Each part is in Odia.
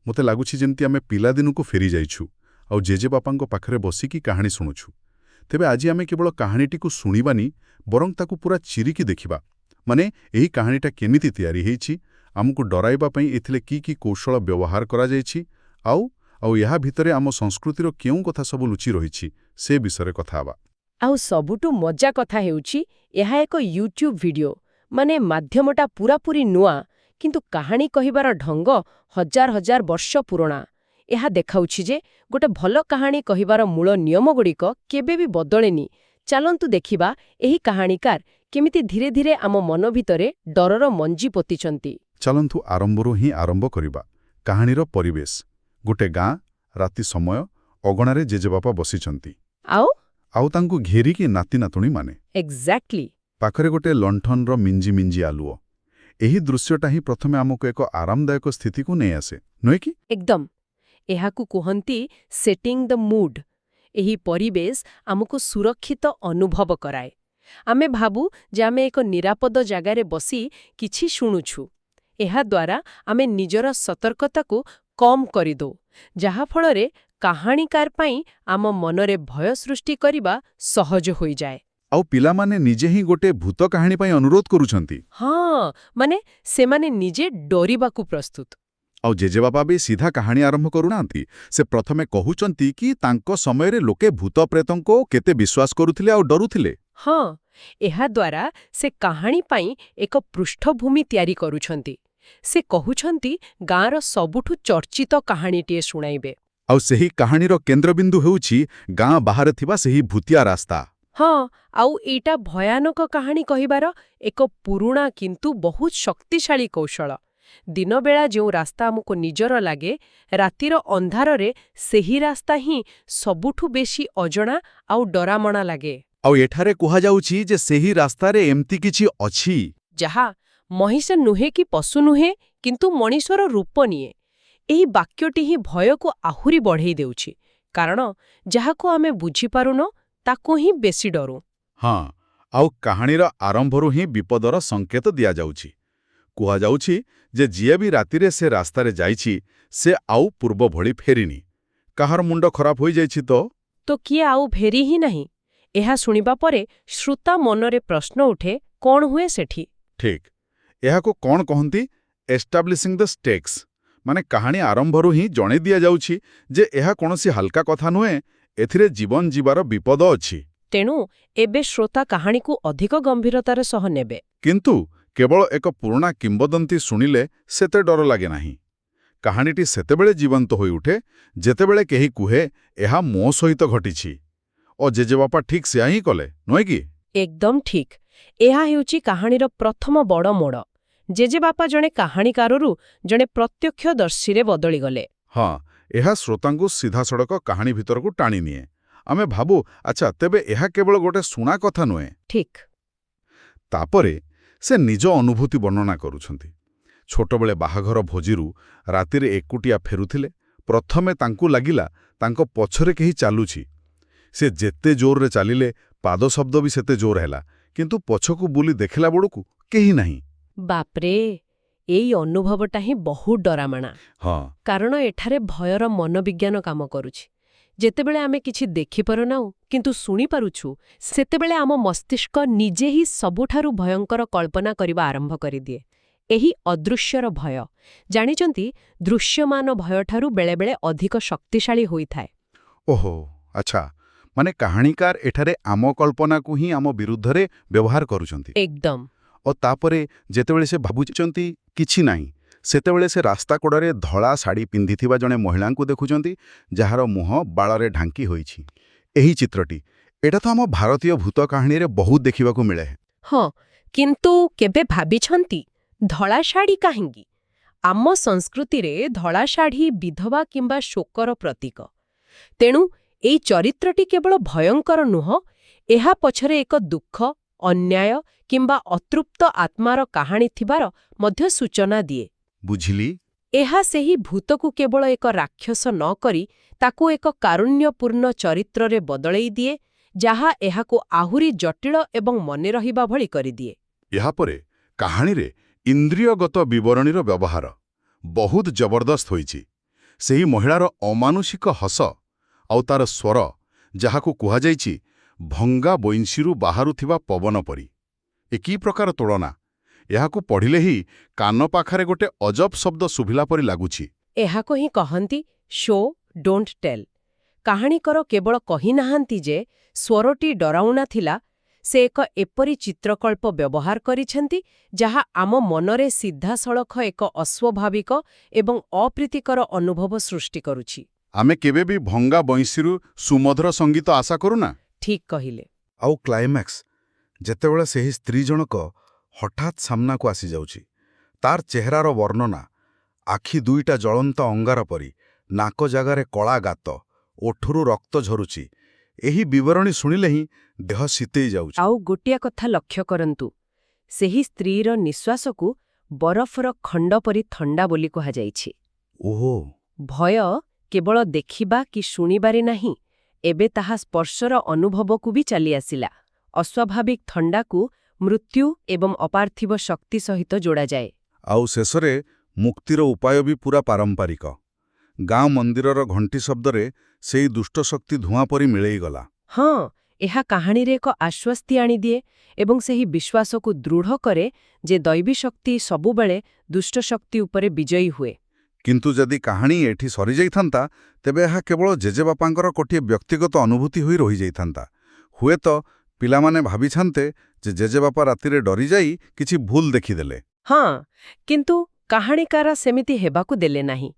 ମୋତେ ଲାଗୁଛି ଯେମିତି ଆମେ ପିଲାଦିନକୁ ଫେରି ଯାଇଛୁ ଆଉ ଜେଜେବାପାଙ୍କ ପାଖରେ ବସିକି କାହାଣୀ ଶୁଣୁଛୁ। ତେବେ ଆଜି ଆମେ କେବଳ କାହାଣୀଟିକୁ ଶୁଣିବାନି, ବରଂ ତାକୁ ପୁରା ଚିରିକି ଦେଖିବା। ମାନେ ଏହି କାହାଣୀଟା କେମିତି ତିଆରି ହେଇଛି, ଆମକୁ ଡରାଇବା ପାଇଁ ଏଥିରେ କି କୌଶଳ ବ୍ୟବହାର କରାଯାଇଛି, ଆଉ ଏହା ଭିତରେ ଆମ ସଂସ୍କୃତିର କେଉଁ କଥା ସବୁ ଲୁଚି ରହିଛି ସେ ବିଷୟରେ କଥା ହେବା। ଆଉ ସବୁଠୁ ମଜା କଥା ହେଉଛି, ଏହା ଏକ ୟୁଟ୍ୟୁବ୍ ଭିଡିଓ, ମାନେ ମାଧ୍ୟମଟା ପୂରାପୂରି ନୂଆ, କିନ୍ତୁ କାହାଣୀ କହିବାର ଢଙ୍ଗ ହଜାର ହଜାର ବର୍ଷ ପୁରୁଣା। ଏହା ଦେଖାଉଛି ଯେ ଗୋଟେ ଭଲ କାହାଣୀ କହିବାର ମୂଳ ନିୟମଗୁଡ଼ିକ କେବେ ବି ବଦଳେନି। ଚାଲନ୍ତୁ ଦେଖିବା ଏହି କାହାଣୀକାର କେମିତି ଧୀରେ ଧୀରେ ଆମ ମନ ଭିତରେ ଡରର ମଞ୍ଜି ପୋତିଛନ୍ତି। ଚାଲନ୍ତୁ ଆରମ୍ଭରୁ ହିଁ ଆରମ୍ଭ କରିବା। କାହାଣୀର ପରିବେଶ ଗୋଟେ ଗାଁ, ରାତି ସମୟ, ଅଗଣାରେ ଜେଜେବାପା ବସିଛନ୍ତି ଆଉ ତାଙ୍କୁ ଘେରିକି ନାତି ନାତୁଣୀମାନେ। ଏକ୍ଜାକ୍ଟଲି। ପାଖରେ ଗୋଟେ ଲଣ୍ଠନର ମିଞ୍ଜି ମିଞ୍ଜି ଆଲୁଅ। ଏହି ଦୃଶ୍ୟଟା ହିଁ ପ୍ରଥମେ ଆମକୁ ଏକ ଆରାମଦାୟକ ସ୍ଥିତିକୁ ନେଇ ଆସେ, ନୁହେଁ କି? ଏକଦମ। ଏହାକୁ କୁହନ୍ତି ସେଟିଂ ଦ ମୁଡ୍। ଏହି ପରିବେଶ ଆମକୁ ସୁରକ୍ଷିତ ଅନୁଭବ କରାଏ। ଆମେ ଭାବୁ ଯେ ଆମେ ଏକ ନିରାପଦ ଜାଗାରେ ବସି କିଛି ଶୁଣୁଛୁ। ଏହାଦ୍ୱାରା ଆମେ ନିଜର ସତର୍କତାକୁ କମ୍ କରିଦେଉ, ଯାହାଫଳରେ କାହାଣୀକାର ପାଇଁ ଆମ ମନରେ ଭୟ ସୃଷ୍ଟି କରିବା ସହଜ ହୋଇଯାଏ। ଆଉ ପିଲାମାନେ ନିଜେ ହିଁ ଗୋଟେ ଭୂତ କାହାଣୀ ପାଇଁ ଅନୁରୋଧ କରୁଛନ୍ତି। ହଁ, ମାନେ ସେମାନେ ନିଜେ ଡରିବାକୁ ପ୍ରସ୍ତୁତ। ଆଉ ଜେଜେବାପା ବି ସିଧା କାହାଣୀ ଆରମ୍ଭ କରୁନାହାନ୍ତି। ସେ ପ୍ରଥମେ କହୁଛନ୍ତି କି ତାଙ୍କ ସମୟରେ ଲୋକେ ଭୂତ ପ୍ରେତଙ୍କୁ କେତେ ବିଶ୍ୱାସ କରୁଥିଲେ ଆଉ ଡରୁଥିଲେ। ହଁ, ଏହାଦ୍ୱାରା ସେ କାହାଣୀ ପାଇଁ ଏକ ପୃଷ୍ଠଭୂମି ତିଆରି କରୁଛନ୍ତି। ସେ କହୁଛନ୍ତି ଗାଁର ସବୁଠୁ ଚର୍ଚ୍ଚିତ କାହାଣୀଟିଏ ଶୁଣାଇବେ। ଆଉ ସେହି କାହାଣୀର କେନ୍ଦ୍ରବିନ୍ଦୁ ହେଉଛି ଗାଁ ବାହାରେ ଥିବା ସେହି ଭୂତିଆ ରାସ୍ତା। ହଁ, ଆଉ ଏଇଟା ଭୟାନକ କାହାଣୀ କହିବାର ଏକ ପୁରୁଣା କିନ୍ତୁ ବହୁତ ଶକ୍ତିଶାଳୀ କୌଶଳ। ଦିନବେଳା ଯେଉଁ ରାସ୍ତା ଆମକୁ ନିଜର ଲାଗେ, ରାତିର ଅନ୍ଧାରରେ ସେହି ରାସ୍ତା ହିଁ ସବୁଠୁ ବେଶି ଅଜଣା ଆଉ ଡରାମଣା ଲାଗେ। ଆଉ ଏଠାରେ କୁହାଯାଉଛି ଯେ ସେହି ରାସ୍ତାରେ ଏମିତି କିଛି ଅଛି ଯାହା ମହିଷ ନୁହେଁ କି ପଶୁ ନୁହେଁ, କିନ୍ତୁ ମଣିଷର ରୂପ ନିଏ। ଏହି ବାକ୍ୟଟି ହିଁ ଭୟକୁ ଆହୁରି ବଢ଼େଇ ଦେଉଛି, କାରଣ ଯାହାକୁ ଆମେ ବୁଝିପାରୁନ ତାକୁ ହିଁ ବେଶୀ ଡରୁ। ହଁ, ଆଉ କାହାଣୀର ଆରମ୍ଭରୁ ହିଁ ବିପଦର ସଙ୍କେତ ଦିଆଯାଉଛି। କୁହାଯାଉଛି ଯେ ଯିଏ ବି ରାତିରେ ସେ ରାସ୍ତାରେ ଯାଇଛି, ସେ ଆଉ ପୂର୍ବ ଭଳି ଫେରିନି। କାହାର ମୁଣ୍ଡ ଖରାପ ହୋଇଯାଇଛି ତ କିଏ ଆଉ ଫେରି ହିଁ ନାହିଁ। ଏହା ଶୁଣିବା ପରେ ଶ୍ରୋତା ମନରେ ପ୍ରଶ୍ନ ଉଠେ, କ'ଣ ହୁଏ ସେଠି? ଠିକ୍। ଏହାକୁ କ'ଣ କହନ୍ତି? ଏଷ୍ଟାବ୍ଲିସିଂ ଦ ଷ୍ଟେକ୍ସ। ମାନେ କାହାଣୀ ଆରମ୍ଭରୁ ହିଁ ଜଣେଇ ଦିଆଯାଉଛି ଯେ ଏହା କୌଣସି ହାଲକା କଥା ନୁହେଁ, ଏଥିରେ ଜୀବନ ଯିବାର ବିପଦ ଅଛି। ତେଣୁ ଏବେ ଶ୍ରୋତା କାହାଣୀକୁ ଅଧିକ ଗମ୍ଭୀରତାର ସହ ନେବେ। କିନ୍ତୁ କେବଳ ଏକ ପୁରୁଣା କିମ୍ବଦନ୍ତୀ ଶୁଣିଲେ ସେତେ ଡର ଲାଗେ ନାହିଁ। କାହାଣୀଟି ସେତେବେଳେ ଜୀବନ୍ତ ହୋଇଉଠେ ଯେତେବେଳେ କେହି କୁହେ, ଏହା ମୋ ସହିତ ଘଟିଛି। ଓ ଜେଜେବାପା ଠିକ୍ ସେୟା ହିଁ କଲେ, ନୁହେଁ କି? ଏକଦମ ଠିକ୍। ଏହା ହେଉଛି କାହାଣୀର ପ୍ରଥମ ବଡ଼ ମୋଡ଼। ଜେଜେବାପା ଜଣେ କାହାଣୀକାରରୁ ଜଣେ ପ୍ରତ୍ୟକ୍ଷଦର୍ଶୀରେ ବଦଳିଗଲେ। ହଁ, ଏହା ଶ୍ରୋତାଙ୍କୁ ସିଧାସଳଖ କାହାଣୀ ଭିତରକୁ ଟାଣିନିଏ। ଆମେ ଭାବୁ, ଆଚ୍ଛା, ତେବେ ଏହା କେବଳ ଗୋଟେ ଶୁଣା କଥା ନୁହେଁ। ଠିକ୍। ତାପରେ ସେ ନିଜ ଅନୁଭୂତି ବର୍ଣ୍ଣନା କରୁଛନ୍ତି। ଛୋଟବେଳେ ବାହାଘର ଭୋଜିରୁ ରାତିରେ ଏକୁଟିଆ ଫେରୁଥିଲେ। ପ୍ରଥମେ ତାଙ୍କୁ ଲାଗିଲା ତାଙ୍କ ପଛରେ କେହି ଚାଲୁଛି। ସେ ଯେତେ ଜୋରରେ ଚାଲିଲେ, ପାଦ ଶବ୍ଦ ବି ସେତେ ଜୋର ହେଲା, କିନ୍ତୁ ପଛକୁ ବୁଲି ଦେଖିଲା ବେଳକୁ କେହି ନାହିଁ। ବାପ୍ରେ, ଏଇ ଅନୁଭବଟା ହିଁ ବହୁତ ଡରାମଣା। ହଁ, କାରଣ ଏଠାରେ ଭୟର ମନୋବିଜ୍ଞାନ କାମ କରୁଛି। ଯେତେବେଳେ ଆମେ କିଛି ଦେଖିପାରୁନାହୁଁ କିନ୍ତୁ ଶୁଣିପାରୁଛୁ, ସେତେବେଳେ ଆମ ମସ୍ତିଷ୍କ ନିଜେ ହିଁ ସବୁଠାରୁ ଭୟଙ୍କର କଳ୍ପନା କରିବା ଆରମ୍ଭ କରିଦିଏ। ଏହି ଅଦୃଶ୍ୟର ଭୟ, ଜାଣିଛନ୍ତି, ଦୃଶ୍ୟମାନ ଭୟଠାରୁ ବେଳେବେଳେ ଅଧିକ ଶକ୍ତିଶାଳୀ ହୋଇଥାଏ। ଓହୋ, ଆଚ୍ଛା। ମାନେ କାହାଣୀକାର ଏଠାରେ ଆମ କଳ୍ପନାକୁ ହିଁ ଆମ ବିରୁଦ୍ଧରେ ବ୍ୟବହାର କରୁଛନ୍ତି। ଏକଦମ। ଓ ତାପରେ ଯେତେବେଳେ ସେ ଭାବୁଛନ୍ତି କିଛି ନାହିଁ, ସେତେବେଳେ ସେ ରାସ୍ତା କଡ଼ରେ ଧଳା ଶାଢ଼ୀ ପିନ୍ଧିଥିବା ଜଣେ ମହିଳାଙ୍କୁ ଦେଖୁଛନ୍ତି, ଯାହାର ମୁହଁ ବାଳରେ ଢାଙ୍କି ହୋଇଛି। ଏହି ଚିତ୍ରଟି, ଏଇଟା ତ ଆମ ଭାରତୀୟ ଭୂତ କାହାଣୀରେ ବହୁତ ଦେଖିବାକୁ ମିଳେ। ହଁ, କିନ୍ତୁ କେବେ ଭାବିଛନ୍ତି ଧଳା ଶାଢ଼ୀ କାହିଁକି? ଆମ ସଂସ୍କୃତିରେ ଧଳା ଶାଢ଼ୀ ବିଧବା କିମ୍ବା ଶୋକର ପ୍ରତୀକ। ତେଣୁ ଏଇ ଚରିତ୍ରଟି କେବଳ ଭୟଙ୍କର ନୁହଁ, ଏହା ପଛରେ ଏକ ଦୁଃଖ, ଅନ୍ୟାୟ କିମ୍ବା ଅତୃପ୍ତ ଆତ୍ମାର କାହାଣୀ ଥିବାର ମଧ୍ୟ ସୂଚନା ଦିଏ। ବୁଝିଲି। ଏହା ସେହି ଭୂତକୁ କେବଳ ଏକ ରାକ୍ଷସ ନ କରି ତାକୁ ଏକ କାରୁଣ୍ୟପୂର୍ଣ୍ଣ ଚରିତ୍ରରେ ବଦଳେଇ ଦିଏ, ଯାହା ଏହାକୁ ଆହୁରି ଜଟିଳ ଏବଂ ମନେ ରହିବା ଭଳି କରିଦିଏ। ଏହାପରେ କାହାଣୀରେ ଇନ୍ଦ୍ରିୟଗତ ବିବରଣୀର ବ୍ୟବହାର ବହୁତ ଜବରଦସ୍ତ ହୋଇଛି। ସେହି ମହିଳାର ଅମାନୁଷିକ ହସ ଆଉ ତାର ସ୍ୱର, ଯାହାକୁ କୁହାଯାଇଛି ଭଙ୍ଗା ବଇଁଶୀରୁ ବାହାରୁଥିବା ପବନ ପରି। ଏ କି ପ୍ରକାର ତୁଳନା! ଏହାକୁ ପଢ଼ିଲେ ହିଁ କାନ ପାଖରେ ଗୋଟେ ଅଜବ ଶବ୍ଦ ଶୁଭିଲା ପରି ଲାଗୁଛି। ଏହାକୁ ହିଁ କହନ୍ତି ଶୋ ଡୋଣ୍ଟ ଟେଲ୍। କାହାଣୀକର କେବଳ କହିନାହାନ୍ତି ଯେ ସ୍ୱରଟି ଡରାଉଣା ଥିଲା, ସେ ଏକ ଏପରି ଚିତ୍ରକଳ୍ପ ବ୍ୟବହାର କରିଛନ୍ତି ଯାହା ଆମ ମନରେ ସିଧାସଳଖ ଏକ ଅସ୍ୱାଭାବିକ ଏବଂ ଅପ୍ରୀତିକର ଅନୁଭବ ସୃଷ୍ଟି କରୁଛି। ଆମେ କେବେ ବି ଭଙ୍ଗା ବଇଁଶୀରୁ ସୁମଧୁର ସଙ୍ଗୀତ ଆଶା କରୁନା। ଠିକ୍ କହିଲେ। ଆଉ କ୍ଲାଇମ୍ୟାକ୍ସ, ଯେତେବେଳେ ସେହି ସ୍ତ୍ରୀ ଜଣକ ହଠାତ୍ ସାମ୍ନାକୁ ଆସିଯାଉଛି, ତାର ଚେହେରାର ବର୍ଣ୍ଣନା, ଆଖି ଦୁଇଟା ଜଳନ୍ତ ଅଙ୍ଗାର ପରି, ନାକ ଜାଗାରେ କଳା ଗାତ, ଓଠରୁ ରକ୍ତ ଝରୁଛି, ଏହି ବିବରଣୀ ଶୁଣିଲେ ହିଁ ଦେହ ଶୀତେଇ ଯାଉଛି। ଆଉ ଗୋଟିଏ କଥା ଲକ୍ଷ୍ୟ କରନ୍ତୁ, ସେହି ସ୍ତ୍ରୀର ନିଶ୍ୱାସକୁ ବରଫର ଖଣ୍ଡ ପରି ଥଣ୍ଡା ବୋଲି କୁହାଯାଇଛି। ଓହୋ! ଭୟ କେବଳ ଦେଖିବା କି ଶୁଣିବାରେ ନାହିଁ, ଏବେ ତାହା ସ୍ପର୍ଶର ଅନୁଭବକୁ ବି ଚାଲିଆସିଲା। ଅସ୍ୱାଭାବିକ ଥଣ୍ଡାକୁ ମୃତ୍ୟୁ ଏବଂ ଅପାର୍ଥିବ ଶକ୍ତି ସହିତ ଯୋଡ଼ାଯାଏ। ଆଉ ଶେଷରେ ମୁକ୍ତିର ଉପାୟ ବି ପୂରା ପାରମ୍ପାରିକ। ଗାଁ ମନ୍ଦିରର ଘଣ୍ଟି ଶବ୍ଦରେ ସେଇ ଦୁଷ୍ଟଶକ୍ତି ଧୂଆଁ ପରି ମିଳେଇଗଲା। ହଁ, ଏହା କାହାଣୀରେ ଏକ ଆଶ୍ୱସ୍ତି ଆଣିଦିଏ ଏବଂ ସେହି ବିଶ୍ୱାସକୁ ଦୃଢ଼ କରେ ଯେ ଦୈବୀ ଶକ୍ତି ସବୁବେଳେ ଦୁଷ୍ଟଶକ୍ତି ଉପରେ ବିଜୟୀ ହୁଏ। କିନ୍ତୁ ଯଦି କାହାଣୀ ଏଠି ସରିଯାଇଥାନ୍ତା, ତେବେ ଏହା କେବଳ ଜେଜେବାପାଙ୍କର ଗୋଟିଏ ବ୍ୟକ୍ତିଗତ ଅନୁଭୂତି ହୋଇ ରହିଯାଇଥାନ୍ତା। ହୁଏତ ପିଲାମାନେ ଭାବିଥାନ୍ତେ ଯେ ଜେଜେବାପା ରାତିରେ ଡରିଯାଇ କିଛି ଭୁଲ ଦେଖିଦେଲେ। ହଁ, କିନ୍ତୁ କାହାଣୀକାର ସେମିତି ହେବାକୁ ଦେଲେ ନାହିଁ।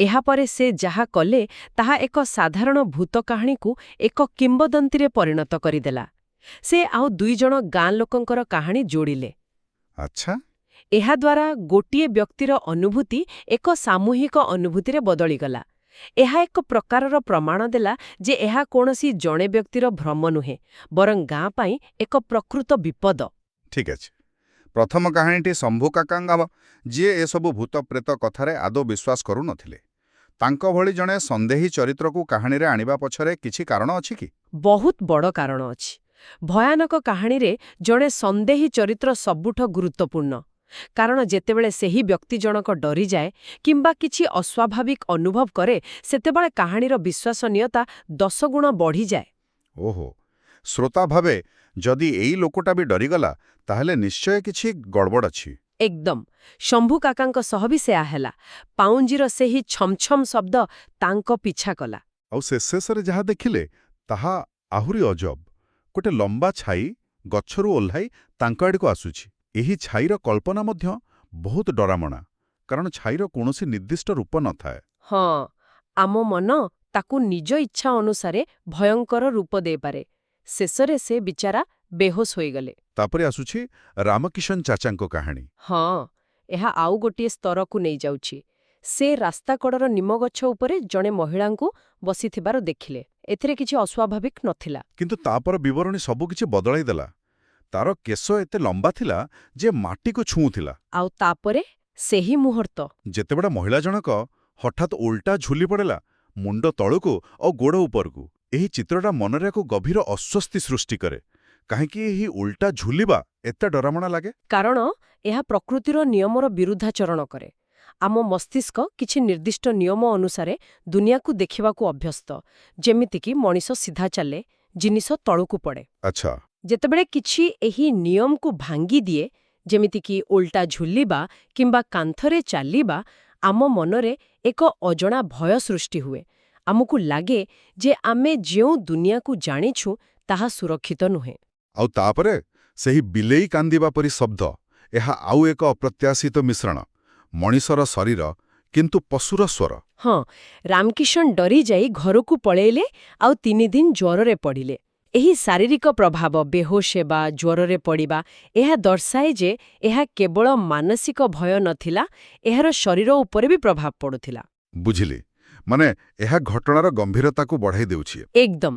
ଏହାପରେ ସେ ଯାହା କଲେ ତାହା ଏକ ସାଧାରଣ ଭୂତ କାହାଣୀକୁ ଏକ କିମ୍ବଦନ୍ତୀରେ ପରିଣତ କରିଦେଲା। ସେ ଆଉ ଦୁଇଜଣ ଗାଁ ଲୋକଙ୍କର କାହାଣୀ ଯୋଡ଼ିଲେ। ଆଚ୍ଛା। ଏହାଦ୍ୱାରା ଗୋଟିଏ ବ୍ୟକ୍ତିର ଅନୁଭୂତି ଏକ ସାମୂହିକ ଅନୁଭୂତିରେ ବଦଳିଗଲା। ଏହା ଏକ ପ୍ରକାରର ପ୍ରମାଣ ଦେଲା ଯେ ଏହା କୌଣସି ଜଣେ ବ୍ୟକ୍ତିର ଭ୍ରମ ନୁହେଁ, ବରଂ ଗାଁ ପାଇଁ ଏକ ପ୍ରକୃତ ବିପଦ। ଠିକ୍ ଅଛି। ପ୍ରଥମ କାହାଣୀଟି ଶମ୍ଭୁ କାକାଙ୍କ, ଯିଏ ଏସବୁ ଭୂତ ପ୍ରେତ କଥାରେ ଆଦୌ ବିଶ୍ୱାସ କରୁନଥିଲେ। ତାଙ୍କ ଭଳି ଜଣେ ସନ୍ଦେହୀ ଚରିତ୍ରକୁ କାହାଣୀରେ ଆଣିବା ପଛରେ କିଛି କାରଣ ଅଛି କି? ବହୁତ ବଡ଼ କାରଣ ଅଛି। ଭୟାନକ କାହାଣୀରେ ଜଣେ ସନ୍ଦେହୀ ଚରିତ୍ର ସବୁଠୁ ଗୁରୁତ୍ୱପୂର୍ଣ୍ଣ। କାରଣ ଯେତେବେଳେ ସେହି ବ୍ୟକ୍ତି ଜଣକ ଡରିଯାଏ କିମ୍ବା କିଛି ଅସ୍ୱାଭାବିକ ଅନୁଭବ କରେ, ସେତେବେଳେ କାହାଣୀର ବିଶ୍ୱସନୀୟତା 10 ଗୁଣ ବଢ଼ିଯାଏ। ଓହୋ! ଶ୍ରୋତା ଭାବେ ଯଦି ଏଇ ଲୋକଟା ବି ଡରିଗଲା, ତାହେଲେ ନିଶ୍ଚୟ କିଛି ଗଡ଼ବଡ଼ ଅଛି। ଏକଦମ। ଶମ୍ଭୁ କାକାଙ୍କ ସହ ବି ସେୟା ହେଲା। ପାଉଞ୍ଜିର ସେହି ଛମ୍ ଛମ୍ ଶବ୍ଦ ତାଙ୍କ ପିଛା କଲା। ଆଉ ଶେଷରେ ଯାହା ଦେଖିଲେ, ତାହା ଆହୁରି ଅଜବ। ଗୋଟେ ଲମ୍ବା ଛାଇ ଗଛରୁ ଓହ୍ଲାଇ ତାଙ୍କ ଆଡ଼କୁ ଆସୁଛି। ଏହି ଛାଇର କଳ୍ପନା ମଧ୍ୟ ବହୁତ ଡରାମଣା, କାରଣ ଛାଇର କୌଣସି ନିର୍ଦ୍ଦିଷ୍ଟ ରୂପ ନଥାଏ। ହଁ, ଆମ ମନ ତାକୁ ନିଜ ଇଚ୍ଛା ଅନୁସାରେ ଭୟଙ୍କର ରୂପ ଦେଇପାରେ। ଶେଷରେ ସେ ବିଚାରା ବେହୋସ ହୋଇଗଲେ। ତାପରେ ଆସୁଛି ରାମକିଶନ ଚାଚାଙ୍କ କାହାଣୀ। ହଁ, ଏହା ଆଉ ଗୋଟିଏ ସ୍ତରକୁ ନେଇଯାଉଛି। ସେ ରାସ୍ତାକଡ଼ର ନିମଗଛ ଉପରେ ଜଣେ ମହିଳାଙ୍କୁ ବସିଥିବାର ଦେଖିଲେ। ଏଥିରେ କିଛି ଅସ୍ୱାଭାବିକ ନଥିଲା। କିନ୍ତୁ ତାପରେ ବିବରଣୀ ସବୁକିଛି ବଦଳାଇ ଦେଲା। ତାର କେଶ ଏତେ ଲମ୍ବା ଥିଲା ଯେ ମାଟିକୁ ଛୁଉଁଥିଲା। ଆଉ ତାପରେ ସେହି ମୁହୂର୍ତ୍ତ, ଯେତେବେଳେ ମହିଳା ଜଣକ ହଠାତ୍ ଓଲଟା ଝୁଲି ପଡ଼ିଲା, ମୁଣ୍ଡ ତଳକୁ ଆଉ ଗୋଡ଼ ଉପରକୁ, ଏହି ଚିତ୍ରଟା ମନରେ ଏକ ଗଭୀର ଅସ୍ୱସ୍ତି ସୃଷ୍ଟି କରେ। କାହିଁକି ଏହି ଓଲଟା ଝୁଲିବା ଏତେ ଡରାମଣା ଲାଗେ? କାରଣ ଏହା ପ୍ରକୃତିର ନିୟମର ବିରୁଦ୍ଧାଚରଣ କରେ। ଆମ ମସ୍ତିଷ୍କ କିଛି ନିର୍ଦ୍ଦିଷ୍ଟ ନିୟମ ଅନୁସାରେ ଦୁନିଆକୁ ଦେଖିବାକୁ ଅଭ୍ୟସ୍ତ। ଯେମିତିକି ମଣିଷ ସିଧା ଚାଲେ, ଜିନିଷ ତଳକୁ ପଡ଼େ। ଆଚ୍ଛା। ଯେତେବେଳେ କିଛି ଏହି ନିୟମକୁ ଭାଙ୍ଗିଦିଏ, ଯେମିତିକି ଓଲଟା ଝୁଲିବା କିମ୍ବା କାନ୍ଥରେ ଚାଲିବା, ଆମ ମନରେ ଏକ ଅଜଣା ଭୟ ସୃଷ୍ଟି ହୁଏ। ଆମକୁ ଲାଗେ ଯେ ଆମେ ଯେଉଁ ଦୁନିଆକୁ ଜାଣିଛୁ ତାହା ସୁରକ୍ଷିତ ନୁହେଁ। ଆଉ ତାପରେ ସେହି ବିଲେଇ କାନ୍ଦିବା ପରି ଶବ୍ଦ, ଏହା ଆଉ ଏକ ଅପ୍ରତ୍ୟାଶିତ ମିଶ୍ରଣ। ମଣିଷର ଶରୀର, କିନ୍ତୁ ପଶୁର ସ୍ୱର। ହଁ, ରାମକିଶନ ଡରିଯାଇ ଘରକୁ ପଳେଇଲେ ଆଉ 3 ଦିନ ଜ୍ୱରରେ ପଡ଼ିଲେ। ଏହି ଶାରୀରିକ ପ୍ରଭାବ, ବେହୋସ ହେବା, ଜ୍ୱରରେ ପଡ଼ିବା, ଏହା ଦର୍ଶାଏ ଯେ ଏହା କେବଳ ମାନସିକ ଭୟ ନଥିଲା, ଏହାର ଶରୀର ଉପରେ ବି ପ୍ରଭାବ ପଡ଼ୁଥିଲା। ବୁଝିଲି। ମାନେ ଏହା ଘଟଣାର ଗମ୍ଭୀରତାକୁ ବଢ଼ାଇ ଦେଉଛି। ଏକଦମ।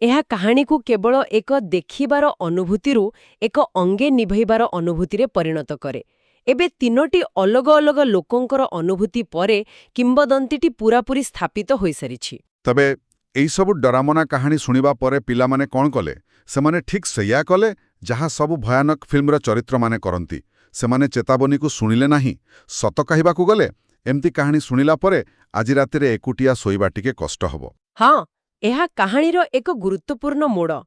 ଏହା କାହାଣୀକୁ କେବଳ ଏକ ଦେଖିବାର ଅନୁଭୂତିରୁ ଏକ ଅଙ୍ଗେ ନିଭେଇବାର ଅନୁଭୂତିରେ ପରିଣତ କରେ। ଏବେ 3ଟି ଅଲଗା ଅଲଗା ଲୋକଙ୍କର ଅନୁଭୂତି ପରେ କିମ୍ବଦନ୍ତୀଟି ପୂରାପୂରି ସ୍ଥାପିତ ହୋଇସାରିଛି। ତେବେ ଏଇସବୁ ଡରାମନା କାହାଣୀ ଶୁଣିବା ପରେ ପିଲାମାନେ କ'ଣ କଲେ? ସେମାନେ ଠିକ୍ ସେଇଆ କଲେ ଯାହା ସବୁ ଭୟାନକ ଫିଲ୍ମର ଚରିତ୍ରମାନେ କରନ୍ତି। ସେମାନେ ଚେତାବନୀକୁ ଶୁଣିଲେ ନାହିଁ, ସତ କହିବାକୁ ଗଲେ ଏମିତି କାହାଣୀ ଶୁଣିଲା ପରେ ଆଜି ରାତିରେ ଏକୁଟିଆ ଶୋଇବା ଟିକେ କଷ୍ଟ ହବ। ହଁ, ଏହା କାହାଣୀର ଏକ ଗୁରୁତ୍ୱପୂର୍ଣ୍ଣ ମୋଡ଼।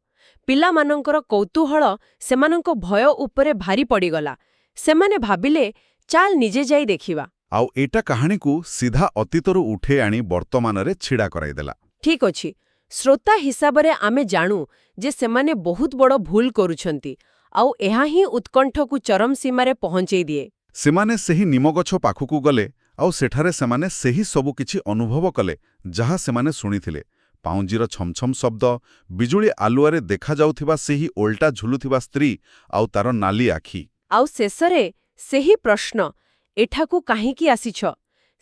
ପିଲାମାନଙ୍କର କୌତୂହଳ ସେମାନଙ୍କ ଭୟ ଉପରେ ଭାରି ପଡ଼ିଗଲା। ସେମାନେ ଭାବିଲେ, ଚାଲ ନିଜେ ଯାଇ ଦେଖିବା। ଆଉ ଏଇଟା କାହାଣୀକୁ ସିଧା ଅତୀତରୁ ଉଠେଇ ଆଣି ବର୍ତ୍ତମାନରେ ଛିଡ଼ା କରାଇଦେଲା। ଠିକ୍ ଅଛି, ଶ୍ରୋତା ହିସାବରେ ଆମେ ଜାଣୁ ଯେ ସେମାନେ ବହୁତ ବଡ଼ ଭୁଲ କରୁଛନ୍ତି, ଆଉ ଏହା ହିଁ ଉତ୍କଣ୍ଠକୁ ଚରମ ସୀମାରେ ପହଞ୍ଚେଇ ଦିଏ। ସେମାନେ ସେହି ନିମଗଛ ପାଖକୁ ଗଲେ, ଆଉ ସେଠାରେ ସେମାନେ ସେହି ସବୁ କିଛି ଅନୁଭବ କଲେ ଯାହା ସେମାନେ ଶୁଣିଥିଲେ। ପାଉଁଜିର ଛମଛମ ଶବ୍ଦ, ବିଜୁଳି ଆଲୁଅରେ ଦେଖାଯାଉଥିବା ସେହି ଓଲଟା ଝୁଲୁଥିବା ସ୍ତ୍ରୀ ଆଉ ତାର ନାଲି ଆଖି। ଆଉ ଶେଷରେ ସେହି ପ୍ରଶ୍ନ, ଏଠାକୁ କାହିଁକି ଆସିଛ,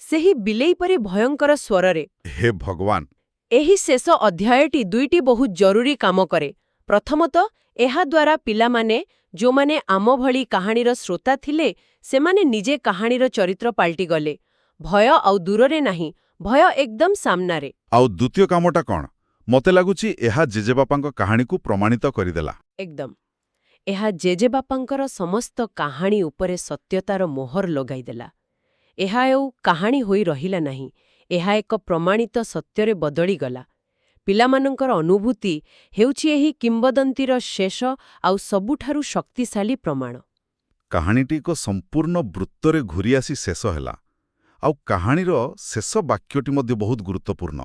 ସେହି ବିଲେଇ ପରି ଭୟଙ୍କର ସ୍ୱରରେ। ହେ ଭଗବାନ! ଏହି ଶେଷ ଅଧ୍ୟାୟଟି ଦୁଇଟି ବହୁତ ଜରୁରୀ କାମ କରେ। ପ୍ରଥମତଃ, ଏହାଦ୍ୱାରା ପିଲାମାନେ, ଯେଉଁମାନେ ଆମ ଭଳି କାହାଣୀର ଶ୍ରୋତା ଥିଲେ, ସେମାନେ ନିଜେ କାହାଣୀର ଚରିତ୍ର ପାଲଟିଗଲେ। ଭୟ ଆଉ ଦୂରରେ ନାହିଁ, ଭୟ ଏକଦମ ସାମ୍ନାରେ। ଆଉ ଦ୍ୱିତୀୟ କାମଟା କ'ଣ? ମୋତେ ଲାଗୁଛି ଏହା ଜେଜେବାପାଙ୍କ କାହାଣୀକୁ ପ୍ରମାଣିତ କରିଦେଲା। ଏକଦମ। ଏହା ଜେଜେବାପାଙ୍କର ସମସ୍ତ କାହାଣୀ ଉପରେ ସତ୍ୟତାର ମୋହର ଲଗାଇଦେଲା। ଏହା ଆଉ କାହାଣୀ ହୋଇ ରହିଲା ନାହିଁ, ଏହା ଏକ ପ୍ରମାଣିତ ସତ୍ୟରେ ବଦଳିଗଲା। ପିଲାମାନଙ୍କର ଅନୁଭୂତି ହେଉଛି ଏହି କିମ୍ବଦନ୍ତୀର ଶେଷ ଆଉ ସବୁଠାରୁ ଶକ୍ତିଶାଳୀ ପ୍ରମାଣ। କାହାଣୀଟି ଏକ ସମ୍ପୂର୍ଣ୍ଣ ବୃତ୍ତରେ ଘୂରିଆସି ଶେଷ ହେଲା। ଆଉ କାହାଣୀର ଶେଷ ବାକ୍ୟଟି ମଧ୍ୟ ବହୁତ ଗୁରୁତ୍ୱପୂର୍ଣ୍ଣ।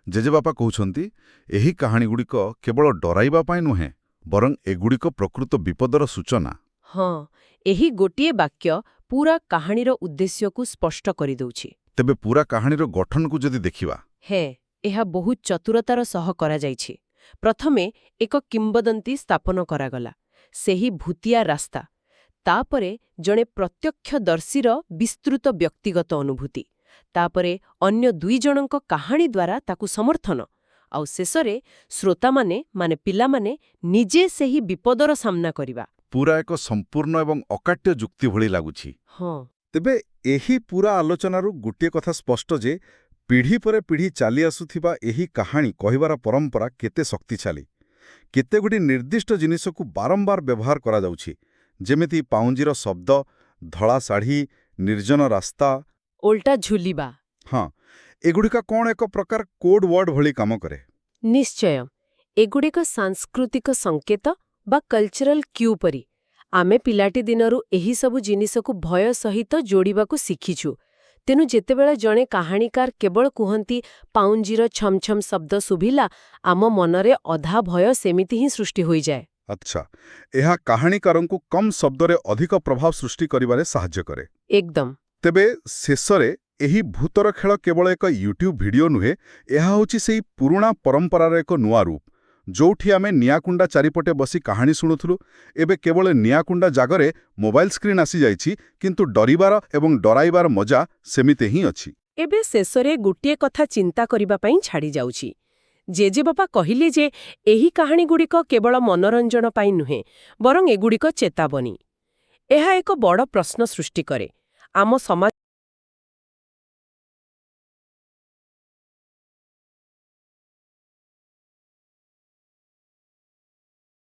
ଜେଜେବାପା କହୁଛନ୍ତି, ଏହି କାହାଣୀଗୁଡ଼ିକ କେବଳ ଡରାଇବା ପାଇଁ ନୁହେଁ, ବରଂ ଏଗୁଡ଼ିକ ପ୍ରକୃତ ବିପଦର ସୂଚନା। ହଁ, ଏହି ଗୋଟିଏ ବାକ୍ୟ ପୂରା କାହାଣୀର ଉଦ୍ଦେଶ୍ୟକୁ ସ୍ପଷ୍ଟ କରିଦେଉଛି। ତେବେ ପୂରା କାହାଣୀର ଗଠନକୁ ଯଦି ଦେଖିବା, ଏହା ବହୁତ ଚତୁରତାର ସହ କରାଯାଇଛି। ପ୍ରଥମେ ଏକ କିମ୍ବଦନ୍ତୀ ସ୍ଥାପନ କରାଗଲା, ସେହି ଭୂତିଆ ରାସ୍ତା। ତାପରେ ଜଣେ ପ୍ରତ୍ୟକ୍ଷଦର୍ଶୀର ବିସ୍ତୃତ ବ୍ୟକ୍ତିଗତ ଅନୁଭୂତି। ତାପରେ ଅନ୍ୟ ଦୁଇ ଜଣଙ୍କ କାହାଣୀ ଦ୍ୱାରା ତାକୁ ସମର୍ଥନ। ଆଉ ଶେଷରେ ଶ୍ରୋତାମାନେ, ପିଲାମାନେ ନିଜେ ସେହି ବିପଦର ସାମ୍ନା କରିବା। ପୂରା ଏକ ସମ୍ପୂର୍ଣ୍ଣ ଏବଂ ଅକାଟ୍ୟ ଯୁକ୍ତି ଭଳି ଲାଗୁଛି। ହଁ, ତେବେ ଏହି ପୂରା ଆଲୋଚନାରୁ ଗୋଟିଏ କଥା ସ୍ପଷ୍ଟ ଯେ ପିଢ଼ି ପରେ ପିଢ଼ି ଚାଲି ଆସୁଥିବା ଏହି କାହାଣୀ କହିବାର ପରମ୍ପରା କେତେ ଶକ୍ତିଶାଳୀ। କେତେଗୁଡ଼ିଏ ନିର୍ଦ୍ଦିଷ୍ଟ ଜିନିଷକୁ ବାରମ୍ବାର ବ୍ୟବହାର କରାଯାଉଛି, ଯେମିତି ପାଉଁଜିର ଶବ୍ଦ, ଧଳା ଶାଢ଼ୀ, ନିର୍ଜନ ରାସ୍ତା, ଓଲଟା ଝୁଲିବା। ହଁ, ଏଗୁଡ଼ିକ କ'ଣ ଏକ ପ୍ରକାର କୋଡ୍ ୱାର୍ଡ ଭଳି କାମ କରେ? ନିଶ୍ଚୟ, ଏଗୁଡ଼ିକ ସାଂସ୍କୃତିକ ସଂକେତ ବା କଲଚରାଲ କ୍ୟୁ ପରି। ଆମେ ପିଲାଟି ଦିନରୁ ଏହିସବୁ ଜିନିଷକୁ ଭୟ ସହିତ ଯୋଡ଼ିବାକୁ ଶିଖିଛୁ। ତେଣୁ ଯେତେବେଳେ ଜଣେ କାହାଣୀକାର କେବଳ କୁହନ୍ତି, ପାଉଁଜିର ଛମଛମ ଶବ୍ଦ ଶୁଭିଲା, ଆମ ମନରେ ଅଧା ଭୟ ସେମିତି ହିଁ ସୃଷ୍ଟି ହୋଇଯାଏ। ଆଚ୍ଛା, ଏହା କାହାଣୀକାରଙ୍କୁ କମ୍ ଶବ୍ଦରେ ଅଧିକ ପ୍ରଭାବ ସୃଷ୍ଟି କରିବାରେ ସାହାଯ୍ୟ କରେ। ଏକଦମ। ତେବେ ଶେଷରେ ଏହି ଭୂତର ଖେଳ କେବଳ ଏକ ୟୁଟ୍ୟୁବ୍ ଭିଡିଓ ନୁହେଁ, ଏହା ହେଉଛି ସେହି ପୁରୁଣା ପରମ୍ପରାର ଏକ ନୂଆ ରୂପ। ଯୋଉଠି ଆମେ ନିଆଁକୁଣ୍ଡା ଚାରିପଟେ ବସି କାହାଣୀ ଶୁଣୁଥିଲୁ, ଏବେ କେବଳ ନିଆଁକୁଣ୍ଡା ଜାଗାରେ ମୋବାଇଲ ସ୍କ୍ରିନ୍ ଆସିଯାଇଛି, କିନ୍ତୁ ଡରିବାର ଏବଂ ଡରାଇବାର ମଜା ସେମିତି ହିଁ ଅଛି। ଏବେ ଶେଷରେ ଗୋଟିଏ କଥା ଚିନ୍ତା କରିବା ପାଇଁ ଛାଡ଼ି ଯାଉଛି। ଜେଜେବାପା କହିଲେ ଯେ ଏହି କାହାଣୀଗୁଡ଼ିକ କେବଳ ମନୋରଞ୍ଜନ ପାଇଁ ନୁହେଁ, ବରଂ ଏଗୁଡ଼ିକ ଚେତାବନୀ। ଏହା ଏକ ବଡ଼ ପ୍ରଶ୍ନ ସୃଷ୍ଟି କରେ। ଆମ ସମାଜ